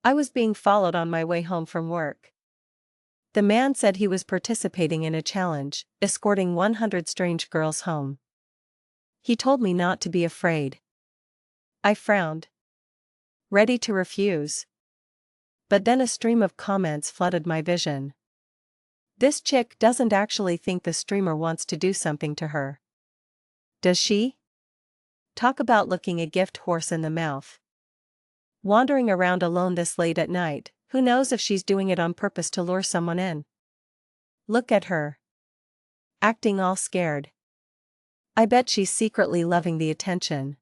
I was being followed on my way home from work. The man said he was participating in a challenge, escorting 100 strange girls home. He told me not to be afraid. I frowned, ready to refuse. But then a stream of comments flooded my vision. This chick doesn't actually think the streamer wants to do something to her. Does she? Talk about looking a gift horse in the mouth. Wandering around alone this late at night, who knows if she's doing it on purpose to lure someone in? Look at her. Acting all scared. I bet she's secretly loving the attention.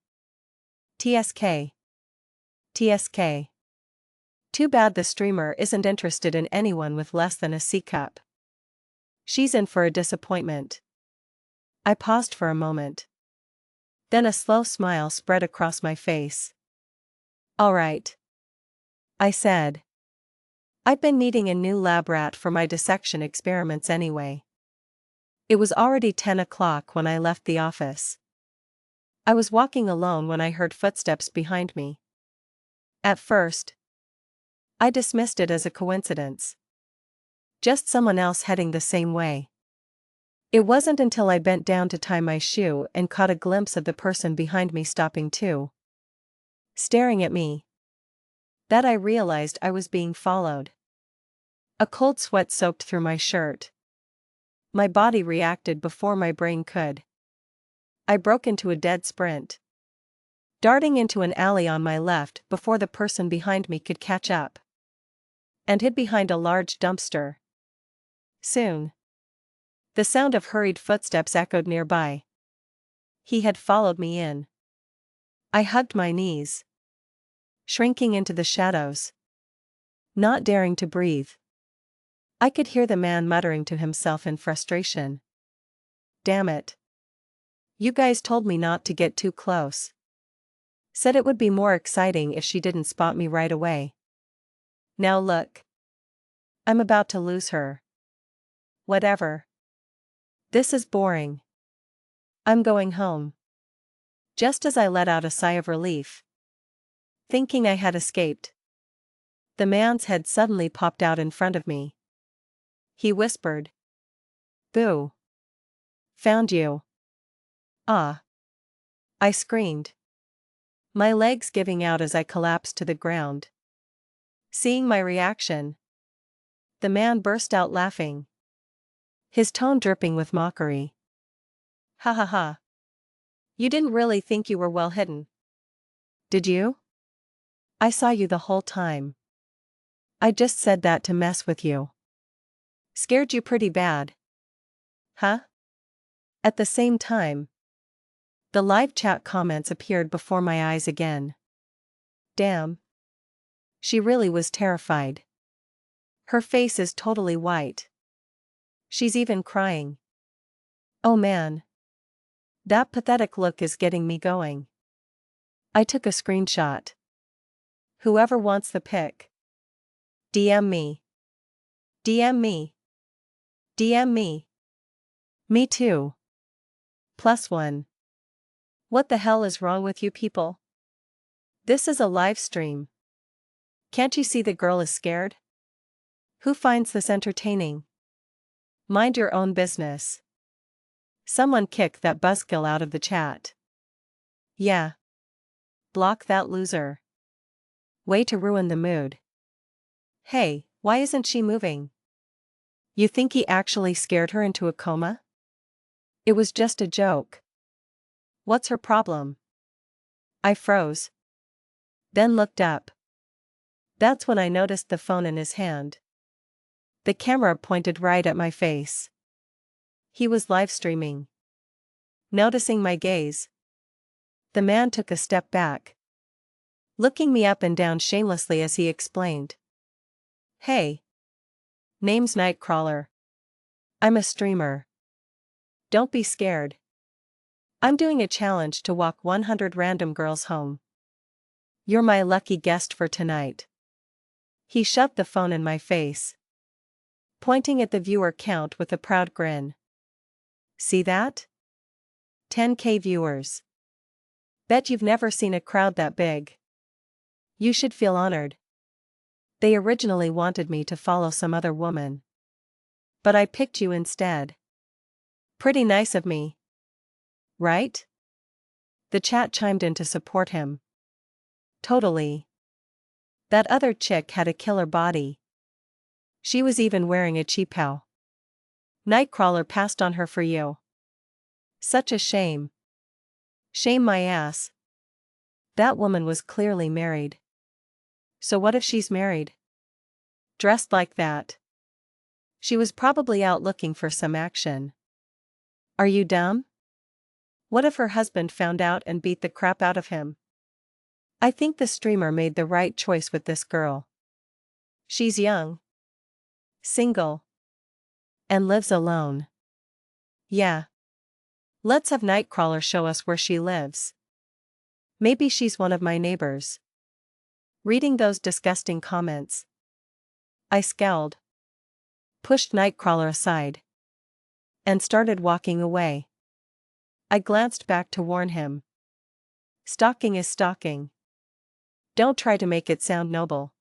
TSK. TSK. Too bad the streamer isn't interested in anyone with less than a C cup. She's in for a disappointment. I paused for a moment. Then a slow smile spread across my face. All right, I said. I'd been needing a new lab rat for my dissection experiments anyway. It was already 10 o'clock when I left the office. I was walking alone when I heard footsteps behind me. At first, I dismissed it as a coincidence. Just someone else heading the same way. It wasn't until I bent down to tie my shoe and caught a glimpse of the person behind me stopping too, staring at me, that I realized I was being followed. A cold sweat soaked through my shirt. My body reacted before my brain could. I broke into a dead sprint, darting into an alley on my left before the person behind me could catch up, and hid behind a large dumpster. Soon, the sound of hurried footsteps echoed nearby. He had followed me in. I hugged my knees, shrinking into the shadows, not daring to breathe. I could hear the man muttering to himself in frustration. Damn it. You guys told me not to get too close. Said it would be more exciting if she didn't spot me right away. Now look. I'm about to lose her. Whatever. This is boring. I'm going home. Just as I let out a sigh of relief, thinking I had escaped, the man's head suddenly popped out in front of me. He whispered. Boo. Found you. Ah. I screamed, my legs giving out as I collapsed to the ground. Seeing my reaction, the man burst out laughing, his tone dripping with mockery. Ha ha ha. You didn't really think you were well hidden, did you? I saw you the whole time. I just said that to mess with you. Scared you pretty bad. Huh? At the same time, the live chat comments appeared before my eyes again. Damn. She really was terrified. Her face is totally white. She's even crying. Oh man. That pathetic look is getting me going. I took a screenshot. Whoever wants the pic, DM me. DM me. DM me. Me too. +1. What the hell is wrong with you people? This is a live stream. Can't you see the girl is scared? Who finds this entertaining? Mind your own business. Someone kick that buzzkill out of the chat. Yeah. Block that loser. Way to ruin the mood. Hey, why isn't she moving? You think he actually scared her into a coma? It was just a joke. What's her problem? I froze. Then looked up. That's when I noticed the phone in his hand. The camera pointed right at my face. He was live streaming. Noticing my gaze, the man took a step back, looking me up and down shamelessly as he explained. Hey. Name's Nightcrawler. I'm a streamer. Don't be scared. I'm doing a challenge to walk 100 random girls home. You're my lucky guest for tonight. He shoved the phone in my face, pointing at the viewer count with a proud grin. See that? 10K viewers. Bet you've never seen a crowd that big. You should feel honored. They originally wanted me to follow some other woman. But I picked you instead. Pretty nice of me. Right? The chat chimed in to support him. Totally. That other chick had a killer body. She was even wearing a cheapao. Nightcrawler passed on her for you. Such a shame. Shame my ass. That woman was clearly married. So what if she's married? Dressed like that. She was probably out looking for some action. Are you dumb? What if her husband found out and beat the crap out of him? I think the streamer made the right choice with this girl. She's young, single, and lives alone. Yeah. Let's have Nightcrawler show us where she lives. Maybe she's one of my neighbors. Reading those disgusting comments, I scowled, pushed Nightcrawler aside, and started walking away. I glanced back to warn him. Stalking is stalking. Don't try to make it sound noble.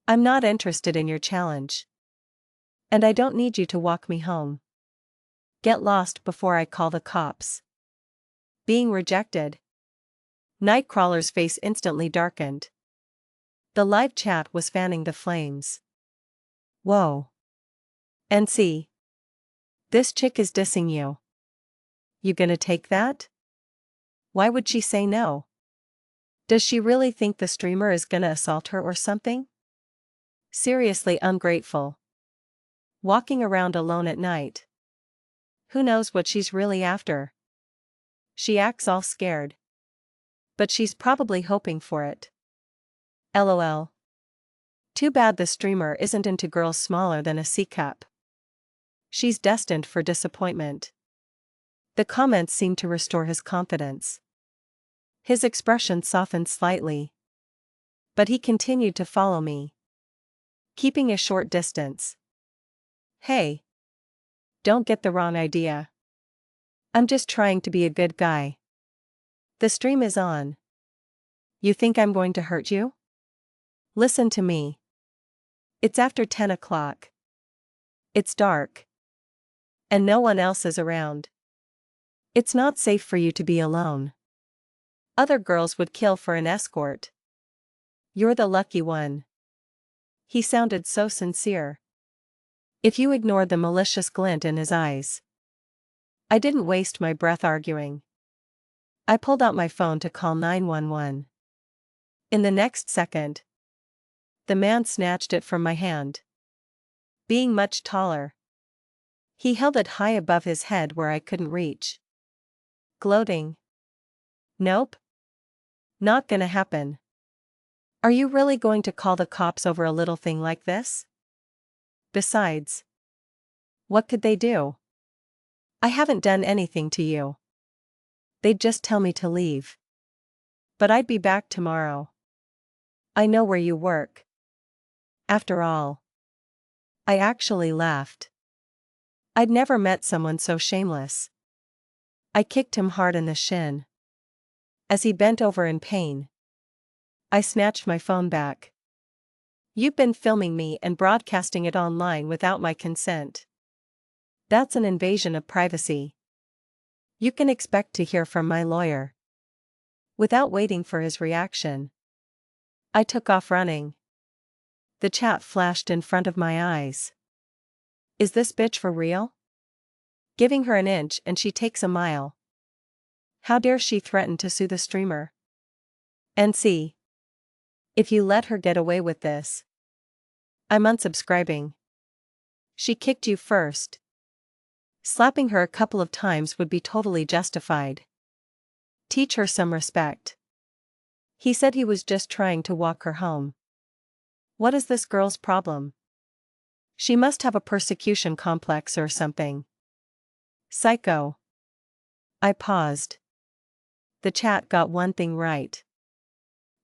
I'm not interested in your challenge. And I don't need you to walk me home. Get lost before I call the cops. Being rejected. Nightcrawler's face instantly darkened. The live chat was fanning the flames. Whoa. NC. This chick is dissing you. You gonna take that? Why would she say no? Does she really think the streamer is gonna assault her or something? Seriously ungrateful. Walking around alone at night. Who knows what she's really after? She acts all scared. But she's probably hoping for it. LOL. Too bad the streamer isn't into girls smaller than a C-cup. She's destined for disappointment. The comments seemed to restore his confidence. His expression softened slightly. But he continued to follow me, keeping a short distance. Hey. Don't get the wrong idea. I'm just trying to be a good guy. The stream is on. You think I'm going to hurt you? Listen to me. It's after 10 o'clock. It's dark. And no one else is around. It's not safe for you to be alone. Other girls would kill for an escort. You're the lucky one. He sounded so sincere. If you ignored the malicious glint in his eyes. I didn't waste my breath arguing. I pulled out my phone to call 911. In the next second, the man snatched it from my hand. Being much taller, he held it high above his head where I couldn't reach. Gloating. Nope. Not gonna happen. Are you really going to call the cops over a little thing like this? Besides, what could they do? I haven't done anything to you. They'd just tell me to leave. But I'd be back tomorrow. I know where you work. After all. I actually laughed. I'd never met someone so shameless. I kicked him hard in the shin. As he bent over in pain, I snatched my phone back. You've been filming me and broadcasting it online without my consent. That's an invasion of privacy. You can expect to hear from my lawyer. Without waiting for his reaction, I took off running. The chat flashed in front of my eyes. Is this bitch for real? Giving her an inch and she takes a mile. How dare she threaten to sue the streamer? NC. If you let her get away with this, I'm unsubscribing. She kicked you first. Slapping her a couple of times would be totally justified. Teach her some respect. He said he was just trying to walk her home. What is this girl's problem? She must have a persecution complex or something. Psycho. I paused. The chat got one thing right.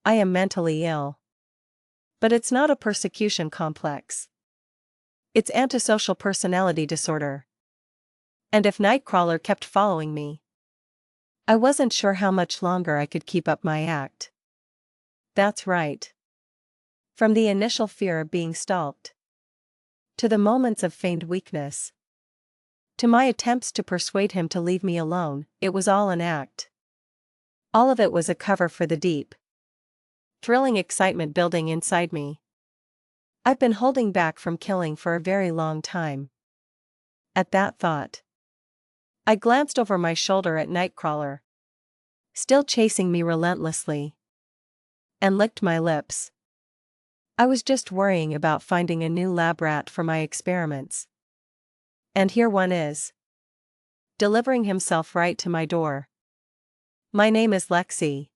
I am mentally ill. But it's not a persecution complex. It's antisocial personality disorder. And if Nightcrawler kept following me, I wasn't sure how much longer I could keep up my act. That's right. From the initial fear of being stalked, to the moments of feigned weakness, to my attempts to persuade him to leave me alone, it was all an act. All of it was a cover for the deep, thrilling excitement building inside me. I've been holding back from killing for a very long time. At that thought, I glanced over my shoulder at Nightcrawler, still chasing me relentlessly, and licked my lips. I was just worrying about finding a new lab rat for my experiments. And here one is, delivering himself right to my door. My name is Lexi.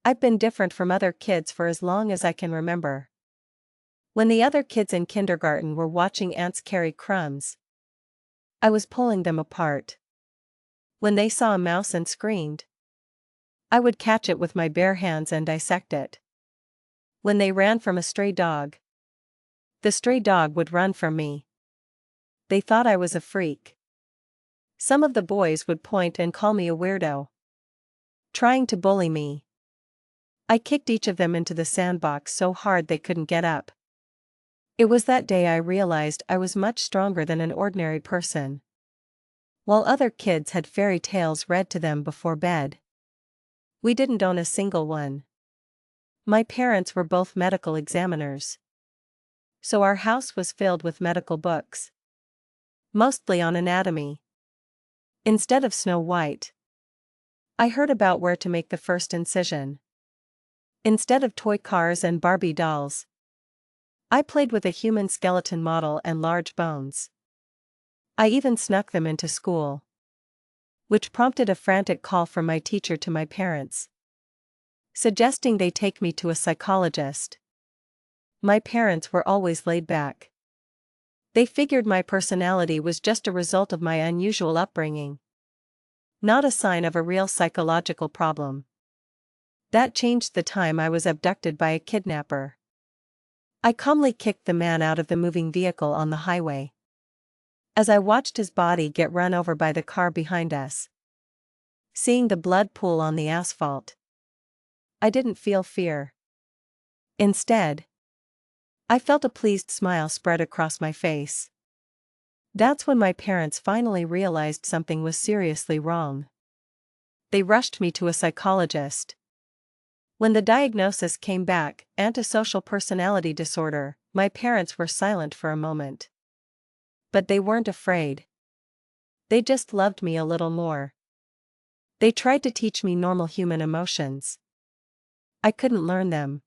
I've been different from other kids for as long as I can remember. When the other kids in kindergarten were watching ants carry crumbs, I was pulling them apart. When they saw a mouse and screamed, I would catch it with my bare hands and dissect it. When they ran from a stray dog, the stray dog would run from me. They thought I was a freak. Some of the boys would point and call me a weirdo, trying to bully me. I kicked each of them into the sandbox so hard they couldn't get up. It was that day I realized I was much stronger than an ordinary person. While other kids had fairy tales read to them before bed, we didn't own a single one. My parents were both medical examiners, so our house was filled with medical books, mostly on anatomy. Instead of Snow White, I heard about where to make the first incision. Instead of toy cars and Barbie dolls, I played with a human skeleton model and large bones. I even snuck them into school, which prompted a frantic call from my teacher to my parents, suggesting they take me to a psychologist. My parents were always laid back. They figured my personality was just a result of my unusual upbringing, not a sign of a real psychological problem. That changed the time I was abducted by a kidnapper. I calmly kicked the man out of the moving vehicle on the highway. As I watched his body get run over by the car behind us, seeing the blood pool on the asphalt, I didn't feel fear. Instead, I felt a pleased smile spread across my face. That's when my parents finally realized something was seriously wrong. They rushed me to a psychologist. When the diagnosis came back, antisocial personality disorder, my parents were silent for a moment. But they weren't afraid. They just loved me a little more. They tried to teach me normal human emotions. I couldn't learn them,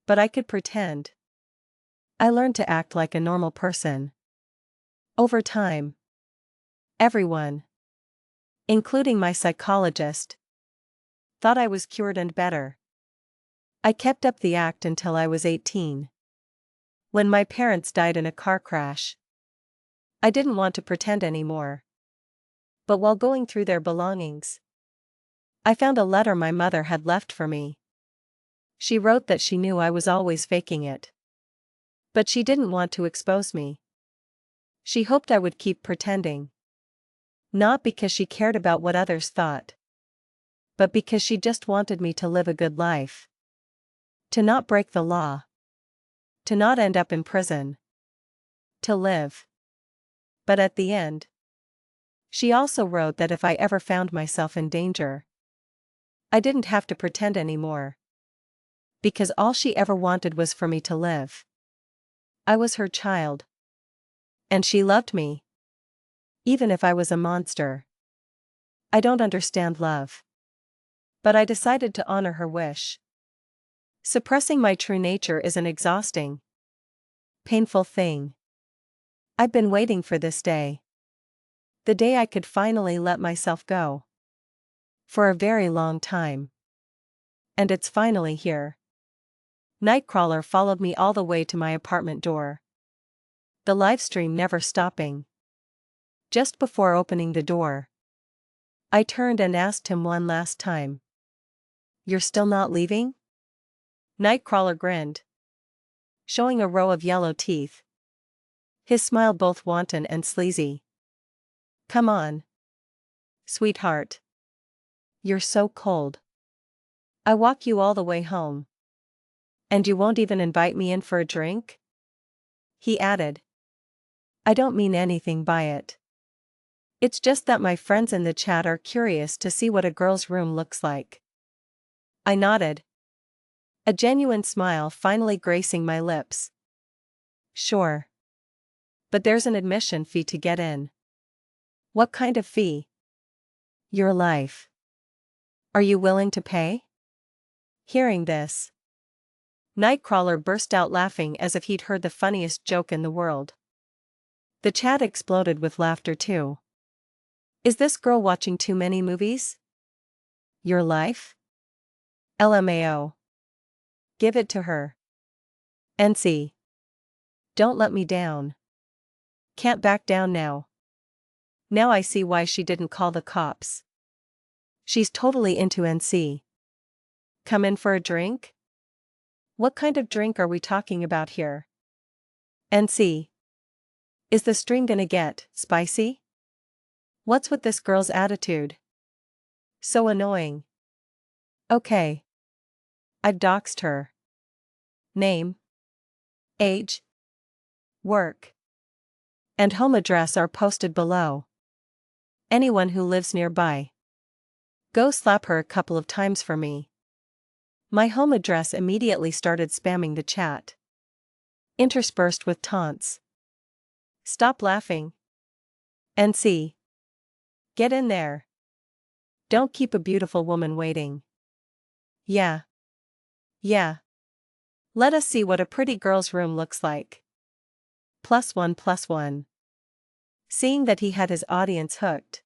but I could pretend. I learned to act like a normal person. Over time, everyone, including my psychologist, thought I was cured and better. I kept up the act until I was 18. When my parents died in a car crash, I didn't want to pretend anymore. But while going through their belongings, I found a letter my mother had left for me. She wrote that she knew I was always faking it, but she didn't want to expose me. She hoped I would keep pretending. Not because she cared about what others thought, but because she just wanted me to live a good life. To not break the law. To not end up in prison. To live. But at the end, she also wrote that if I ever found myself in danger, I didn't have to pretend anymore. Because all she ever wanted was for me to live. I was her child. And she loved me. Even if I was a monster. I don't understand love. But I decided to honor her wish. Suppressing my true nature is an exhausting, painful thing. I've been waiting for this day. The day I could finally let myself go. For a very long time. And it's finally here. Nightcrawler followed me all the way to my apartment door, the livestream never stopping. Just before opening the door, I turned and asked him one last time. "You're still not leaving?" Nightcrawler grinned, showing a row of yellow teeth. His smile both wanton and sleazy. "Come on, sweetheart. You're so cold. I walk you all the way home." And you won't even invite me in for a drink? He added. I don't mean anything by it. It's just that my friends in the chat are curious to see what a girl's room looks like. I nodded. A genuine smile finally gracing my lips. Sure. But there's an admission fee to get in. What kind of fee? Your life. Are you willing to pay? Hearing this, Nightcrawler burst out laughing as if he'd heard the funniest joke in the world. The chat exploded with laughter too. Is this girl watching too many movies? Your life? LMAO. Give it to her. NC. Don't let me down. Can't back down now. Now I see why she didn't call the cops. She's totally into NC. Come in for a drink? What kind of drink are we talking about here? NC. Is the stream gonna get spicy? What's with this girl's attitude? So annoying. Okay. I've doxed her. Name, age, work, and home address are posted below. Anyone who lives nearby, go slap her a couple of times for me. My home address immediately started spamming the chat, interspersed with taunts. Stop laughing. NC. Get in there. Don't keep a beautiful woman waiting. Yeah. Yeah. Let us see what a pretty girl's room looks like. +1+1. Seeing that he had his audience hooked,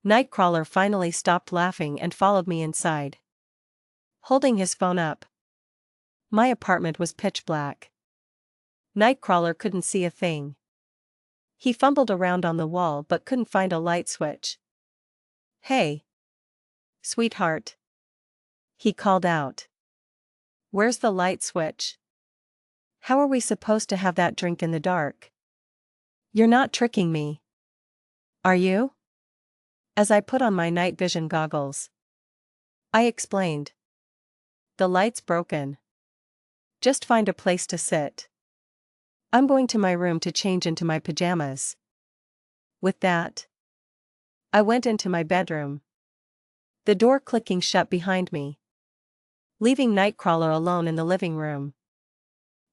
Nightcrawler finally stopped laughing and followed me inside. Holding his phone up. My apartment was pitch black. Nightcrawler couldn't see a thing. He fumbled around on the wall but couldn't find a light switch. Hey. Sweetheart. He called out. Where's the light switch? How are we supposed to have that drink in the dark? You're not tricking me. Are you? As I put on my night vision goggles, I explained. The light's broken. Just find a place to sit. I'm going to my room to change into my pajamas. With that, I went into my bedroom, the door clicking shut behind me, leaving Nightcrawler alone in the living room.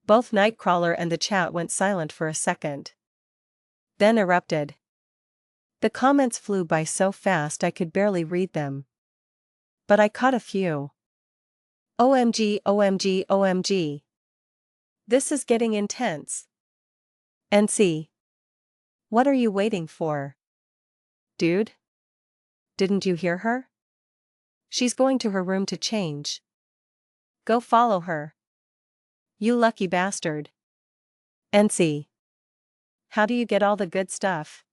Both Nightcrawler and the chat went silent for a second, then erupted. The comments flew by so fast I could barely read them. But I caught a few. OMG, OMG, OMG. This is getting intense. NC. What are you waiting for? Dude? Didn't you hear her? She's going to her room to change. Go follow her. You lucky bastard. NC. How do you get all the good stuff?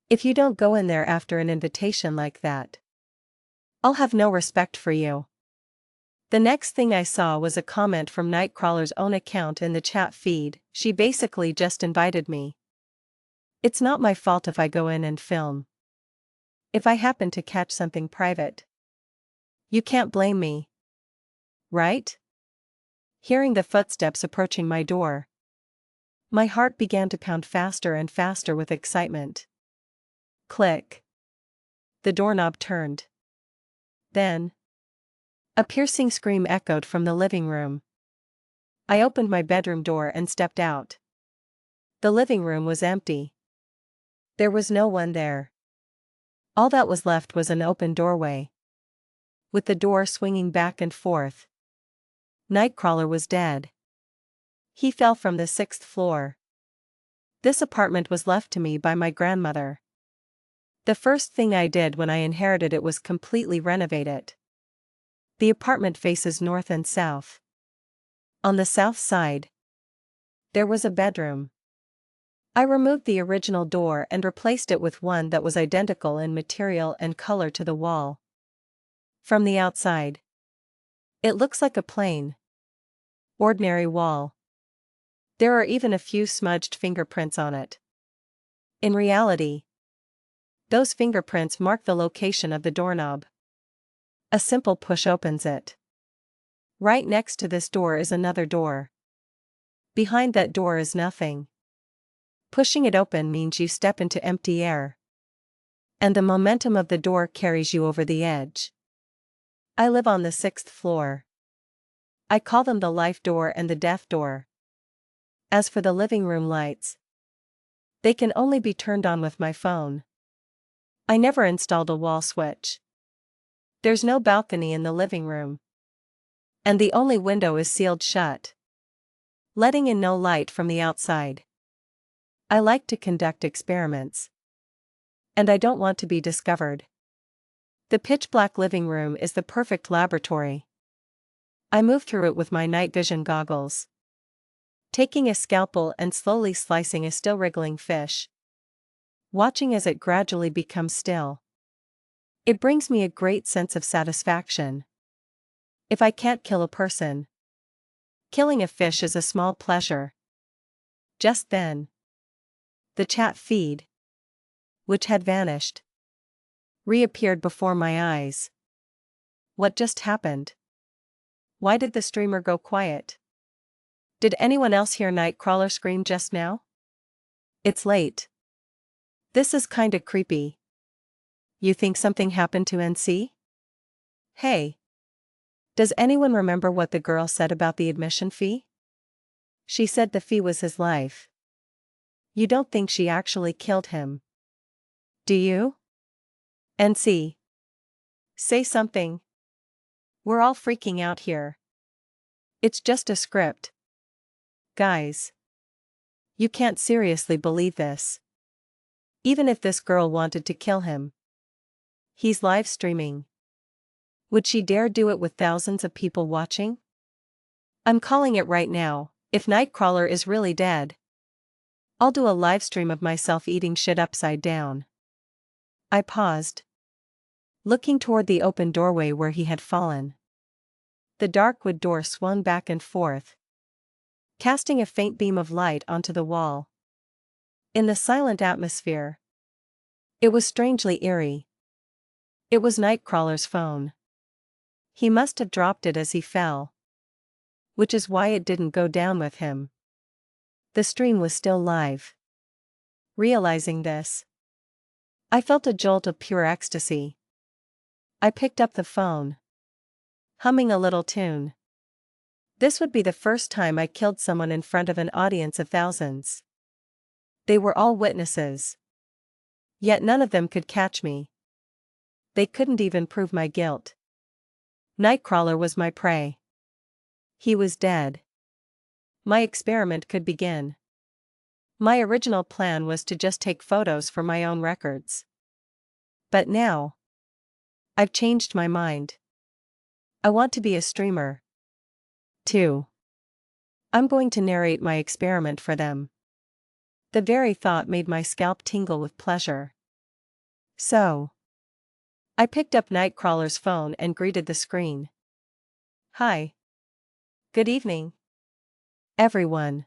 If you don't go in there after an invitation like that, I'll have no respect for you. The next thing I saw was a comment from Nightcrawler's own account in the chat feed. She basically just invited me. It's not my fault if I go in and film. If I happen to catch something private, you can't blame me. Right? Hearing the footsteps approaching my door, my heart began to pound faster and faster with excitement. Click. The doorknob turned. Then, a piercing scream echoed from the living room. I opened my bedroom door and stepped out. The living room was empty. There was no one there. All that was left was an open doorway, with the door swinging back and forth. Nightcrawler was dead. He fell from the 6th floor. This apartment was left to me by my grandmother. The first thing I did when I inherited it was completely renovate it. The apartment faces north and south. On the south side, there was a bedroom. I removed the original door and replaced it with one that was identical in material and color to the wall. From the outside, it looks like a plain, ordinary wall. There are even a few smudged fingerprints on it. In reality, those fingerprints mark the location of the doorknob. A simple push opens it. Right next to this door is another door. Behind that door is nothing. Pushing it open means you step into empty air. And the momentum of the door carries you over the edge. I live on the 6th floor. I call them the life door and the death door. As for the living room lights, they can only be turned on with my phone. I never installed a wall switch. There's no balcony in the living room. And the only window is sealed shut, letting in no light from the outside. I like to conduct experiments. And I don't want to be discovered. The pitch-black living room is the perfect laboratory. I move through it with my night vision goggles, taking a scalpel and slowly slicing a still wriggling fish, watching as it gradually becomes still. It brings me a great sense of satisfaction. If I can't kill a person, killing a fish is a small pleasure. Just then, the chat feed, which had vanished, reappeared before my eyes. What just happened? Why did the streamer go quiet? Did anyone else hear Nightcrawler scream just now? It's late. This is kinda creepy. You think something happened to NC? Hey. Does anyone remember what the girl said about the admission fee? She said the fee was his life. You don't think she actually killed him? Do you? NC. Say something. We're all freaking out here. It's just a script. Guys. You can't seriously believe this. Even if this girl wanted to kill him. He's live streaming. Would she dare do it with thousands of people watching? I'm calling it right now, if Nightcrawler is really dead, I'll do a live stream of myself eating shit upside down. I paused, looking toward the open doorway where he had fallen. The dark wood door swung back and forth, casting a faint beam of light onto the wall. In the silent atmosphere, it was strangely eerie. It was Nightcrawler's phone. He must have dropped it as he fell, which is why it didn't go down with him. The stream was still live. Realizing this, I felt a jolt of pure ecstasy. I picked up the phone, humming a little tune. This would be the first time I killed someone in front of an audience of thousands. They were all witnesses. Yet none of them could catch me. They couldn't even prove my guilt. Nightcrawler was my prey. He was dead. My experiment could begin. My original plan was to just take photos for my own records. But now, I've changed my mind. I want to be a streamer. Too. I'm going to narrate my experiment for them. The very thought made my scalp tingle with pleasure. So, I picked up Nightcrawler's phone and greeted the screen. Hi. Good evening, everyone.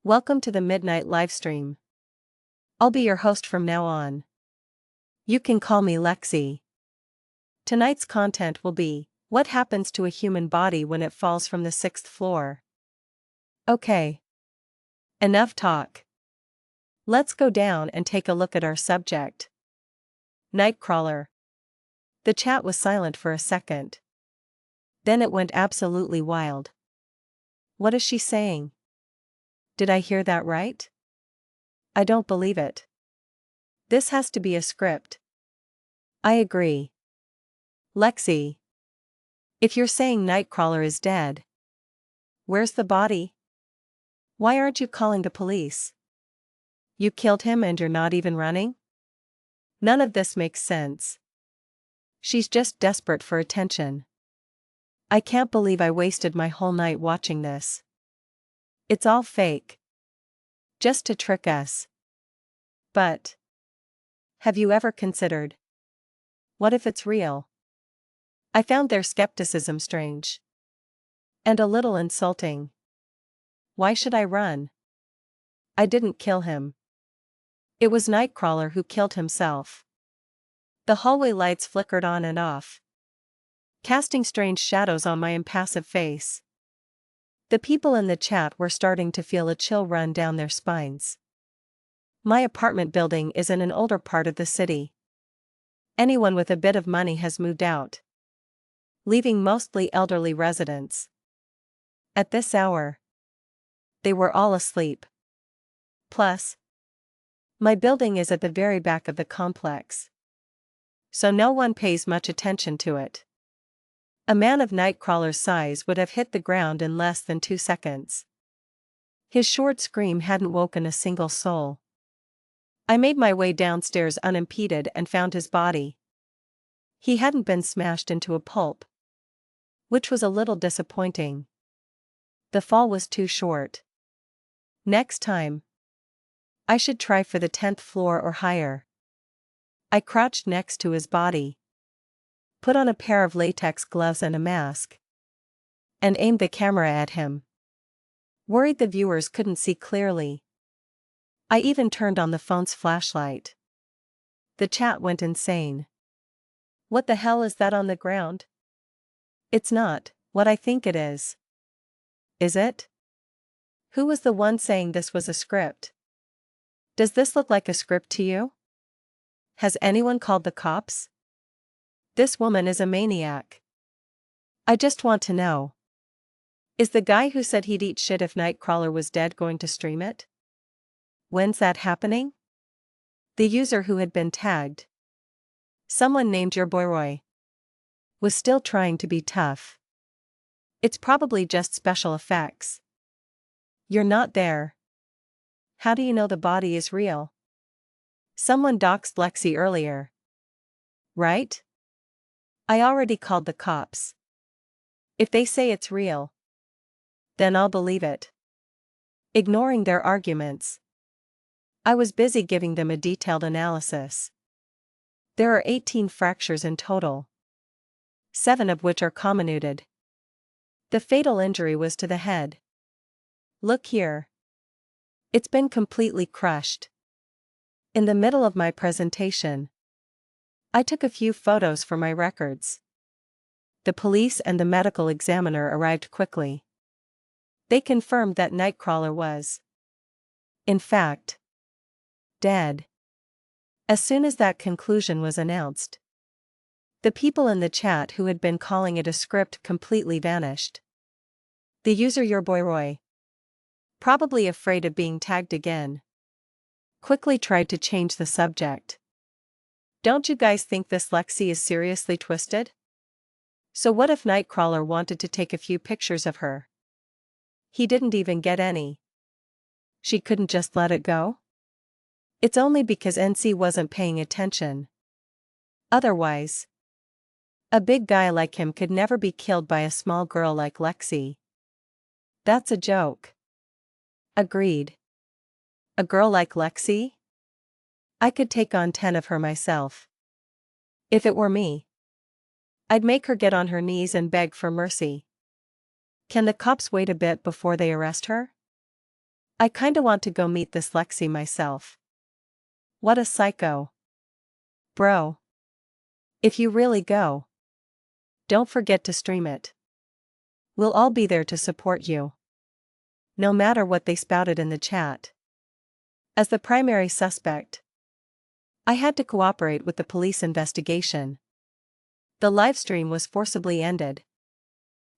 Welcome to the Midnight Livestream. I'll be your host from now on. You can call me Lexi. Tonight's content will be, what happens to a human body when it falls from the 6th floor? Okay. Enough talk. Let's go down and take a look at our subject. Nightcrawler. The chat was silent for a second. Then it went absolutely wild. What is she saying? Did I hear that right? I don't believe it. This has to be a script. I agree. Lexi. If you're saying Nightcrawler is dead, where's the body? Why aren't you calling the police? You killed him and you're not even running? None of this makes sense. She's just desperate for attention. I can't believe I wasted my whole night watching this. It's all fake. Just to trick us. But have you ever considered, what if it's real? I found their skepticism strange. And a little insulting. Why should I run? I didn't kill him. It was Nightcrawler who killed himself. The hallway lights flickered on and off. casting strange shadows on my impassive face. The people in the chat were starting to feel a chill run down their spines. My apartment building is in an older part of the city. Anyone with a bit of money has moved out, leaving mostly elderly residents. At this hour, they were all asleep. Plus, my building is at the very back of the complex, so no one pays much attention to it. A man of Nightcrawler's size would have hit the ground in less than 2 seconds. His short scream hadn't woken a single soul. I made my way downstairs unimpeded and found his body. He hadn't been smashed into a pulp, which was a little disappointing. The fall was too short. Next time, I should try for the 10th floor or higher. I crouched next to his body, put on a pair of latex gloves and a mask, and aimed the camera at him. Worried the viewers couldn't see clearly, I even turned on the phone's flashlight. The chat went insane. What the hell is that on the ground? It's not what I think it is. Is it? Who was the one saying this was a script? Does this look like a script to you? Has anyone called the cops? This woman is a maniac. I just want to know. Is the guy who said he'd eat shit if Nightcrawler was dead going to stream it? When's that happening? The user who had been tagged, someone named Your Boy Roy, was still trying to be tough. It's probably just special effects. You're not there. How do you know the body is real? Someone doxed Lexi earlier, right? I already called the cops. If they say it's real, then I'll believe it. Ignoring their arguments, I was busy giving them a detailed analysis. There are 18 fractures in total, 7 of which are comminuted. The fatal injury was to the head. Look here. It's been completely crushed. In the middle of my presentation, I took a few photos for my records. The police and the medical examiner arrived quickly. They confirmed that Nightcrawler was, in fact, dead. As soon as that conclusion was announced, the people in the chat who had been calling it a script completely vanished. The user Your Boy Roy, probably afraid of being tagged again, quickly tried to change the subject. Don't you guys think this Lexi is seriously twisted? So what if Nightcrawler wanted to take a few pictures of her? He didn't even get any. She couldn't just let it go? It's only because NC wasn't paying attention. Otherwise, a big guy like him could never be killed by a small girl like Lexi. That's a joke. Agreed. A girl like Lexi? I could take on 10 of her myself. If it were me, I'd make her get on her knees and beg for mercy. Can the cops wait a bit before they arrest her? I kinda want to go meet this Lexi myself. What a psycho. Bro. If you really go, don't forget to stream it. We'll all be there to support you, no matter what they spouted in the chat. As the primary suspect, I had to cooperate with the police investigation. The livestream was forcibly ended.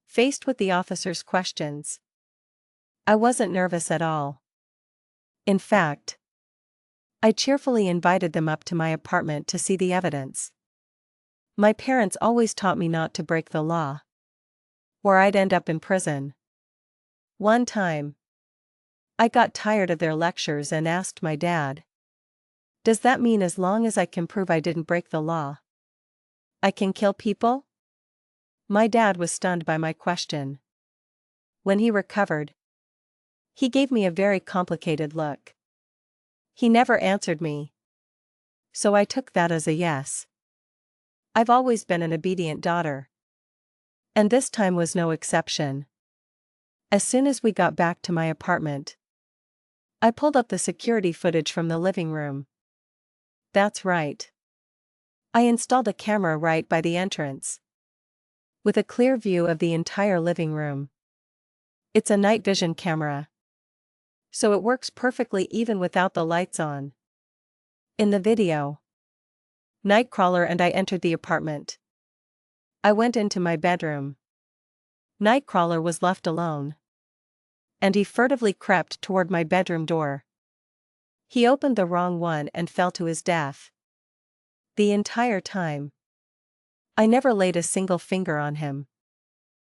Faced with the officer's questions, I wasn't nervous at all. In fact, I cheerfully invited them up to my apartment to see the evidence. My parents always taught me not to break the law, or I'd end up in prison. One time, I got tired of their lectures and asked my dad, "Does that mean as long as I can prove I didn't break the law, I can kill people?" My dad was stunned by my question. When he recovered, he gave me a very complicated look. He never answered me, so I took that as a yes. I've always been an obedient daughter, and this time was no exception. As soon as we got back to my apartment, I pulled up the security footage from the living room. That's right. I installed a camera right by the entrance. with a clear view of the entire living room. It's a night vision camera, so it works perfectly even without the lights on. In the video, Nightcrawler and I entered the apartment. I went into my bedroom. Nightcrawler was left alone, and he furtively crept toward my bedroom door. He opened the wrong one and fell to his death. The entire time, I never laid a single finger on him.